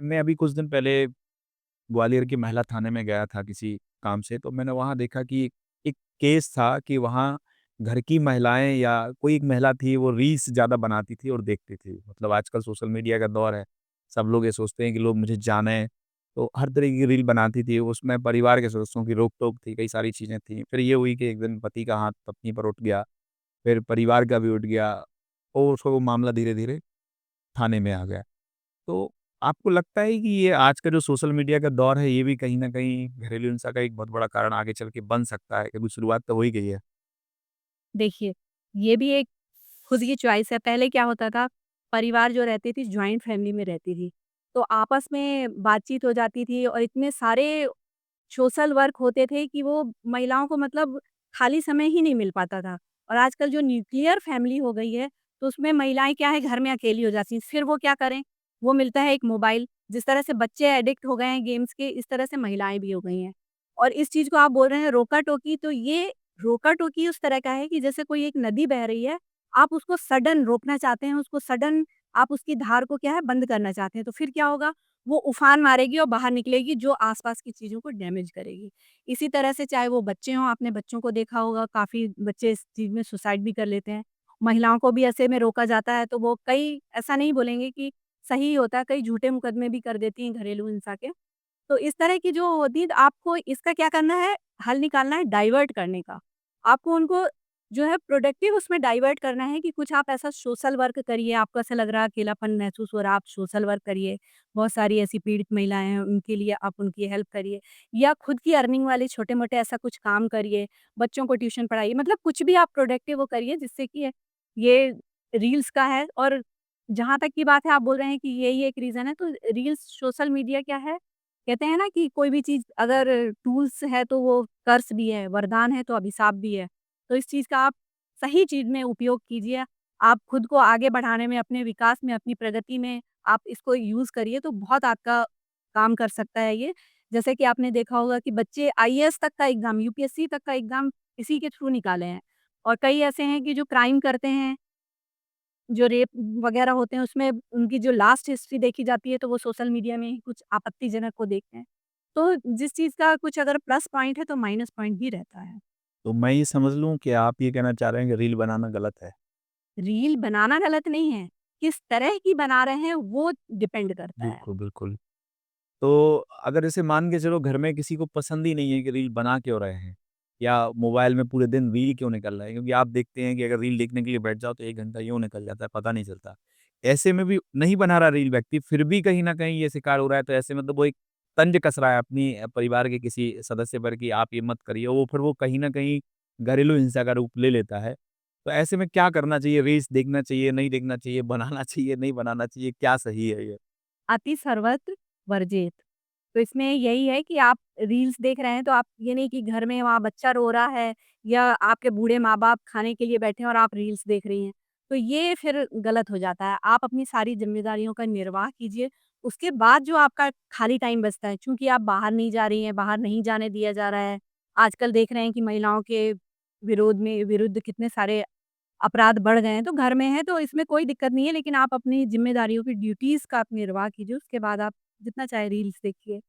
मैं अभी कुछ दिन पहले ग्वालियर के महिला थाने में गया था किसी काम से, तो मैंने वहाँ देखा कि एक केस था कि वहाँ घर की महिलाएँ या कोई एक महिला थी, वो रील्स ज़्यादा बनाती थी और देखती थी। मतलब आजकल सोशल मीडिया का दौर है, सब लोग ये सोचते हैं कि लोग मुझे जानें, तो हर तरह की रील बनाती थी। उसमें परिवार के सदस्यों की रोक-टोक थी, कई सारी चीज़ें थी। फिर ये हुई कि एक दिन पति का हाथ पत्नी पर उठ गया, फिर परिवार का भी उठ गया और उसका वो मामला धीरे-धीरे थाने में आ गया। तो आपको लगता है कि ये आज का जो सोशल मीडिया का दौर है, ये भी कहीं न कहीं घरेलू हिंसा का एक बहुत बड़ा कारण आगे चल के बन सकता है? क्योंकि शुरुआत तो हो ही गई है। देखिए, ये भी एक खुद की चॉइस है। पहले क्या होता था, परिवार जो रहती थी जॉइंट फैमिली में रहती थी। तो आपस में बातचीत हो जाती थी और इतने सारे सोशल वर्क होते थे कि वो महिलाओं को मतलब खाली समय ही नहीं मिल पाता था। और आजकल जो न्यूक्लियर फैमिली हो गई है, तो उसमें महिलाएँ क्या है घर में अकेली हो जाती हैं। फिर वो क्या करें, वो मिलता है एक मोबाइल, जिस तरह से बच्चे एडिक्ट हो गए हैं गेम्स के, इस तरह से महिलाएँ भी हो गई हैं। और इस चीज़ को आप बोल रहे हैं रोका-टोकी, तो ये रोका-टोकी उस तरह का है कि जैसे कोई एक नदी बह रही है, आप उसको सडन रोकना चाहते हैं, उसको सडन आप उसकी धार को क्या है बंद करना चाहते हैं, तो फिर क्या होगा, वो उफान मारेगी और बाहर निकलेगी जो आस-पास की चीज़ों को डैमेज करेगी। इसी तरह से चाहे वो बच्चे हों, आपने बच्चों को देखा होगा काफ़ी बच्चे इस चीज़ में सुसाइड भी कर लेते हैं। महिलाओं को भी ऐसे में रोका जाता है तो वो कई ऐसा नहीं बोलेंगे कि सही होता है, कई झूठे मुकदमे भी कर देती हैं घरेलू हिंसा के। तो इस तरह की जो होती है तो आपको इसका क्या करना है, हल निकालना है डाइवर्ट करने का। आपको उनको जो है प्रोडक्टिव उसमें डाइवर्ट करना है कि कुछ आप ऐसा सोशल वर्क करिए, आपको ऐसा लग रहा है अकेलापन महसूस हो रहा है, आप सोशल वर्क करिए। बहुत सारी ऐसी पीड़ित महिलाएँ हैं, उनके लिए आप उनकी हेल्प करिए या खुद की अर्निंग वाले छोटे-मोटे ऐसा कुछ काम करिए, बच्चों को ट्यूशन पढ़ाइए, मतलब कुछ भी आप प्रोडक्टिव वो करिए जिससे कि ये रील्स का है। और जहाँ तक की बात है आप बोल रहे हैं कि यही एक रीज़न है, तो रील्स सोशल मीडिया क्या है, कहते हैं ना कि कोई भी चीज़ अगर टूल्स है तो वो कर्स भी है, वरदान है तो अभिशाप भी है। तो इस चीज़ का आप सही चीज़ में उपयोग कीजिए। आप खुद को आगे बढ़ाने में, अपने विकास में, अपनी प्रगति में आप इसको यूज़ करिए तो बहुत आपका काम कर सकता है ये। जैसे कि आपने देखा होगा कि बच्चे आईएएस तक का एग्ज़ाम, यूपीएससी तक का एग्ज़ाम इसी के थ्रू निकाले हैं। और कई ऐसे हैं कि जो क्राइम करते हैं, जो रेप वगैरह होते हैं उसमें उनकी जो लास्ट हिस्ट्री देखी जाती है तो वो सोशल मीडिया में ही कुछ आपत्तिजनक को देखते हैं। तो जिस चीज़ का कुछ अगर प्लस पॉइंट है तो माइनस पॉइंट भी रहता है। तो मैं ये समझ लूँ कि आप ये कहना चाह रहे हैं कि रील बनाना गलत है? रील बनाना गलत नहीं है, किस तरह की बना रहे हैं वो डिपेंड करता है। बिल्कुल, बिल्कुल। तो अगर जैसे मान के चलो घर में किसी को पसंद ही नहीं है कि रील बना क्यों रहे हैं या मोबाइल में पूरे दिन रील क्यों निकल रहा है, क्योंकि आप देखते हैं कि अगर रील देखने के लिए बैठ जाओ तो 1 घंटा यूँ निकल जाता है, पता नहीं चलता। ऐसे में भी नहीं बना रहा रील व्यक्ति, फिर भी कहीं न कहीं ये शिकार हो रहा है, तो ऐसे में तो वो एक तंज कस रहा है अपनी परिवार के किसी सदस्य पर कि आप ये मत करिए, वो फिर वो कहीं न कहीं घरेलू हिंसा का रूप ले लेता है। तो ऐसे में क्या करना चाहिए? रील्स देखना चाहिए, नहीं देखना चाहिए, बनाना चाहिए, नहीं बनाना चाहिए, क्या सही है ये? अति सर्वत्र वर्जित। तो इसमें यही है कि आप रील्स देख रहे हैं तो आप ये नहीं कि घर में वहाँ बच्चा रो रहा है या आपके बूढ़े माँ-बाप खाने के लिए बैठे हैं और आप रील्स देख रही हैं। तो ये फिर गलत हो जाता है। आप अपनी सारी ज़िम्मेदारियों का निर्वाह कीजिए, उसके बाद जो आपका खाली टाइम बचता है, चूँकि आप बाहर नहीं जा रही हैं, बाहर नहीं जाने दिया जा रहा है। आजकल देख रहे हैं कि महिलाओं के विरुद्ध कितने सारे अपराध बढ़ गए हैं, तो घर में हैं तो इसमें कोई दिक्कत नहीं है, लेकिन आप अपनी ज़िम्मेदारियों की ड्यूटीज़ का आप निर्वाह कीजिए, उसके बाद आप जितना चाहे रील्स देखिए।